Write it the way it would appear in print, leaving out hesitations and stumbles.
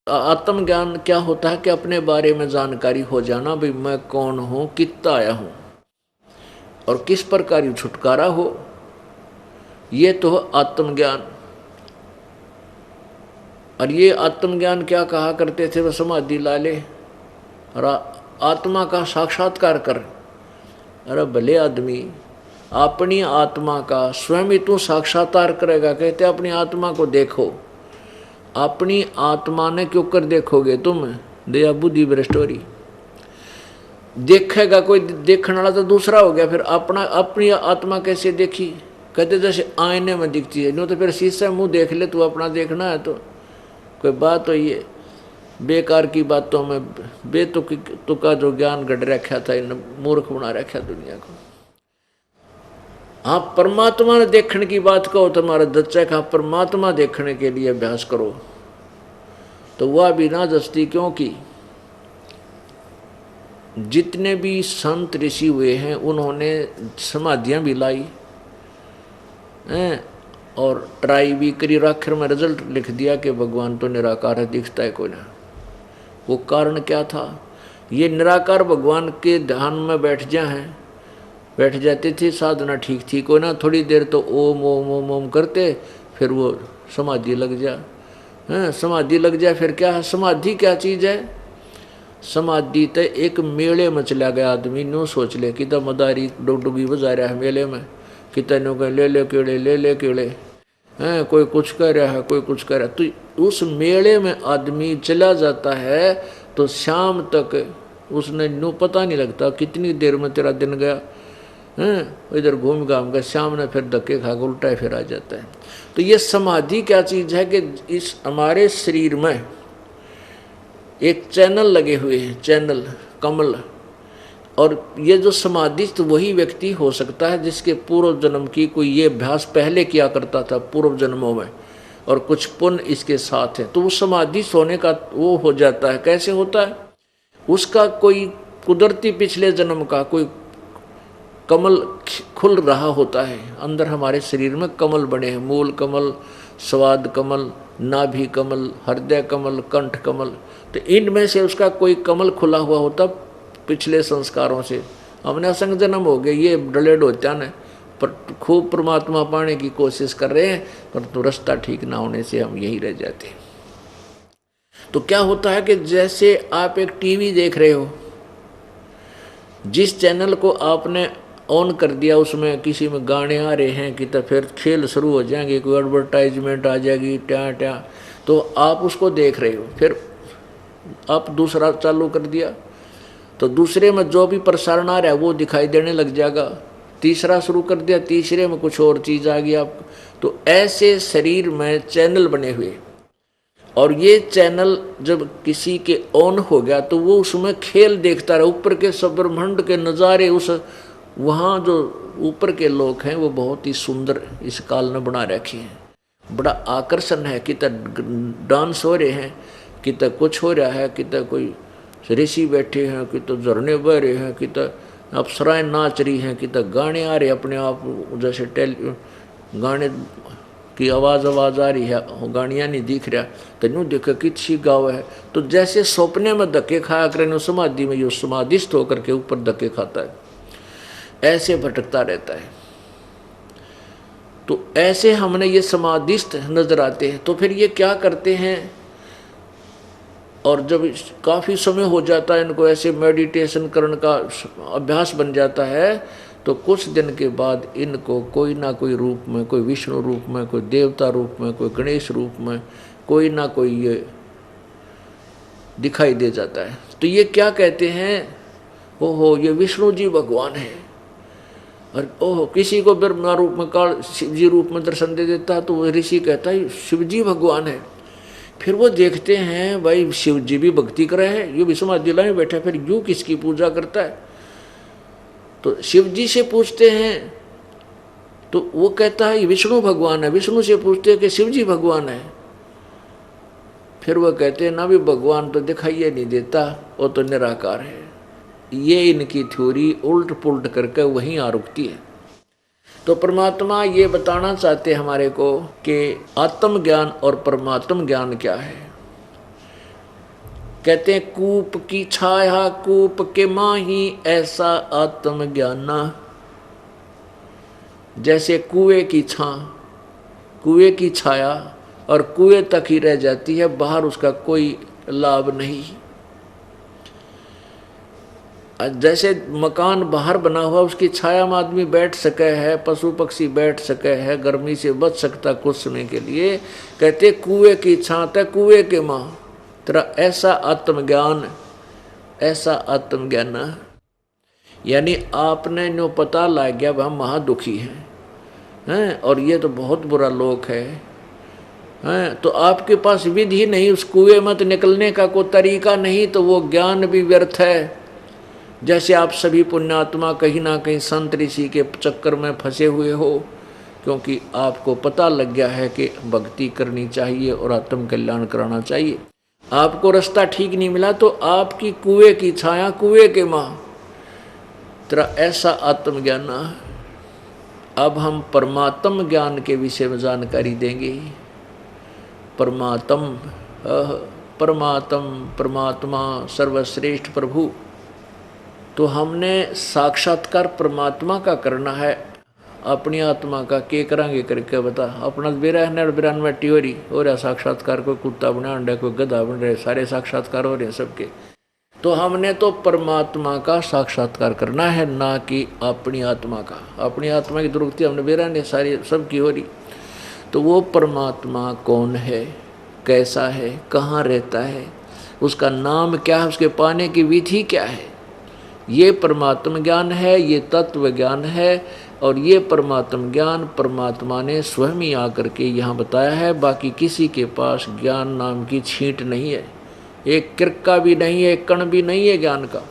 आत्मज्ञान क्या होता है कि अपने बारे में जानकारी हो जाना, भाई मैं कौन हूं, कितना आया हूं और किस प्रकार छुटकारा हो, ये तो आत्मज्ञान। और ये आत्मज्ञान क्या कहा करते थे, वह समाधि ला ले और आत्मा का साक्षात्कार कर। अरे भले आदमी, अपनी आत्मा का स्वयं ही तू साक्षात्कार करेगा। कहते अपनी आत्मा को देखो। अपनी आत्मा ने क्यों कर देखोगे तुम, दया बुद्धि भ्रष्ट हो रही। देखेगा कोई, देखने वाला तो दूसरा हो गया। फिर अपनी आत्मा कैसे देखी, कहते जैसे आईने में दिखती है। नो तो फिर शीशे मुंह देख ले, तू अपना देखना है तो कोई बात हो। ये बेकार की बातों में बेतुका जो ज्ञान गढ़ रखा था, इन मूर्ख बना रखा दुनिया को। हाँ, परमात्मा ने देखने की बात कहो, तुम्हारा दच्चा का परमात्मा देखने के लिए अभ्यास करो, तो वह बिना दस्ती क्योंकि जितने भी संत ऋषि हुए हैं उन्होंने समाधियां भी लाई हैं और ट्राई भी करी, आखिर में रिजल्ट लिख दिया कि भगवान तो निराकार है, दिखता है कोई ना। वो कारण क्या था, ये निराकार भगवान के ध्यान में बैठ जाते थे, साधना ठीक थी कोई ना। थोड़ी देर तो ओम ओम ओम ओम करते, फिर वो समाधि लग जा। समाधि लग जाए फिर क्या है, समाधि क्या चीज़ है। समाधि तो एक मेले में चला गया आदमी, नो सोच ले कि तो मदारी डुगडुगी बजा रहा है मेले में, कि तेनों कहीं ले ले केड़े हैं, कोई कुछ कह रहा है, कोई कुछ कह रहा है। तो उस मेले में आदमी चला जाता है तो शाम तक उसने नो पता नहीं लगता कितनी देर में तेरा दिन गया। इधर घूम घाम कर शाम ने फिर धक्के खा के उल्टा फिर आ जाता है। तो ये समाधि क्या चीज़ है कि इस हमारे शरीर में एक चैनल लगे हुए हैं, चैनल कमल। और ये जो समाधिस्थ वही व्यक्ति हो सकता है जिसके पूर्व जन्म की कोई ये अभ्यास पहले किया करता था पूर्व जन्मों में, और कुछ पुण्य इसके साथ है, तो वो समाधिस्थ होने का वो हो जाता है। कैसे होता है, उसका कोई कुदरती पिछले जन्म का कोई कमल खुल रहा होता है। अंदर हमारे शरीर में कमल बने हैं, मूल कमल, स्वाद कमल, नाभि कमल, हृदय कमल, कंठ कमल। तो इनमें से उसका कोई कमल खुला हुआ होता पिछले संस्कारों से। हमने असंग जन्म हो गए, ये डलेड होता न, पर खूब परमात्मा पाने की कोशिश कर रहे हैं, पर तो रास्ता ठीक ना होने से हम यही रह जाते हैं। तो क्या होता है कि जैसे आप एक टीवी देख रहे हो, जिस चैनल को आपने ऑन कर दिया उसमें किसी में गाने आ रहे हैं कि तो फिर खेल शुरू हो जाएंगे, कोई एडवर्टाइजमेंट आ जाएगी ट्या ट्या, तो आप उसको देख रहे हो। फिर आप दूसरा चालू कर दिया तो दूसरे में जो भी प्रसारण आ रहा है वो दिखाई देने लग जाएगा। तीसरा शुरू कर दिया, तीसरे में कुछ और चीज़ आ गई आपको। तो ऐसे शरीर में चैनल बने हुए, और ये चैनल जब किसी के ऑन हो गया तो वो उसमें खेल देखता रहा, ऊपर के सब ब्रह्मांड के नज़ारे। उस वहाँ जो ऊपर के लोग हैं वो बहुत ही सुंदर इस काल ने बना रखे हैं, बड़ा आकर्षण है। कि डांस हो रहे हैं, कि कुछ हो रहा है, कि कोई ऋषि बैठे हैं, कि झरने बह रहे हैं, कि अप्सराएं नाच रही हैं, कि गाने आ रहे अपने आप, जैसे गाने की आवाज़ आ रही है, गानियाँ नहीं दिख रहा, तो यूँ देखा किसी गाँव है। तो जैसे सपने में धक्के खाया करें समाधि में, यो समाधिस्थ होकर के ऊपर धक्के खाता है, ऐसे भटकता रहता है। तो ऐसे हमने ये समाधिस्थ नजर आते हैं। तो फिर ये क्या करते हैं, और जब काफ़ी समय हो जाता है इनको ऐसे मेडिटेशन करने का अभ्यास बन जाता है, तो कुछ दिन के बाद इनको कोई ना कोई रूप में, कोई विष्णु रूप में, कोई देवता रूप में, कोई गणेश रूप में, कोई ना कोई ये दिखाई दे जाता है। तो ये क्या कहते हैं, ओहो ये विष्णु जी भगवान है। और ओहो किसी को ब्रह्मा रूप में, काल शिव जी रूप में दर्शन दे देता है, तो वो ऋषि कहता है शिव जी भगवान है। फिर वो देखते हैं भाई शिव जी भी भक्ति कर रहे हैं, यूँ भी समाधि में बैठा, फिर यूँ किसकी पूजा करता है। तो शिव जी से पूछते हैं तो वो कहता है विष्णु भगवान है। विष्णु से पूछते हैं कि शिव जी भगवान है। फिर वो कहते हैं ना भी भगवान तो दिखाई नहीं देता, वो तो निराकार है। ये इनकी थ्योरी उल्ट पुल्ट करके वहीं आ रुकती है। तो परमात्मा ये बताना चाहते हैं हमारे को कि आत्म ज्ञान और परमात्म ज्ञान क्या है। कहते हैं कूप की छाया कूप के माही ऐसा आत्मज्ञाना। जैसे कुएं की छां, कुएं की छाया और कुएं तक ही रह जाती है, बाहर उसका कोई लाभ नहीं। जैसे मकान बाहर बना हुआ उसकी छाया में आदमी बैठ सके है, पशु पक्षी बैठ सके है, गर्मी से बच सकता कुछ समय के लिए। कहते कुएं की छां तक कुएं के मां तेरा ऐसा आत्मज्ञान, ऐसा आत्मज्ञान। यानी आपने जो पता लग गया हम महादुखी हैं और ये तो बहुत बुरा लोक है, तो आपके पास विधि नहीं, उस कुएं मत निकलने का कोई तरीका नहीं, तो वो ज्ञान भी व्यर्थ है। जैसे आप सभी पुण्यात्मा कहीं ना कहीं संत ऋषि के चक्कर में फंसे हुए हो, क्योंकि आपको पता लग गया है कि भक्ति करनी चाहिए और आत्म कल्याण कराना चाहिए। आपको रास्ता ठीक नहीं मिला तो आपकी कुएं की छाया कुएं के मां तेरा ऐसा आत्मज्ञान। अब हम परमात्म ज्ञान के विषय में जानकारी देंगे। परमात्मा सर्वश्रेष्ठ प्रभु। तो हमने साक्षात्कार परमात्मा का करना है, अपनी आत्मा का के करांगे करके बता। अपना बेरा बिरान में टियोरी हो रहा साक्षात्कार, कोई कुत्ता बना अंडा, कोई गधा बन रहे, सारे साक्षात्कार हो रहे हैं सबके। तो हमने तो परमात्मा का साक्षात्कार करना है, ना कि अपनी आत्मा का। अपनी आत्मा की दुर्गति हमने बेरा ने सारी सबकी हो रही। तो वो परमात्मा कौन है, कैसा है, कहाँ रहता है, उसका नाम क्या है, उसके पाने की विधि क्या है, ये परमात्म ज्ञान है, ये तत्व ज्ञान है। और ये परमात्म ज्ञान परमात्मा ने स्वयं ही आकर के यहाँ बताया है। बाकी किसी के पास ज्ञान नाम की छींट नहीं है, एक किरका भी नहीं है, एक कण भी नहीं है ज्ञान का।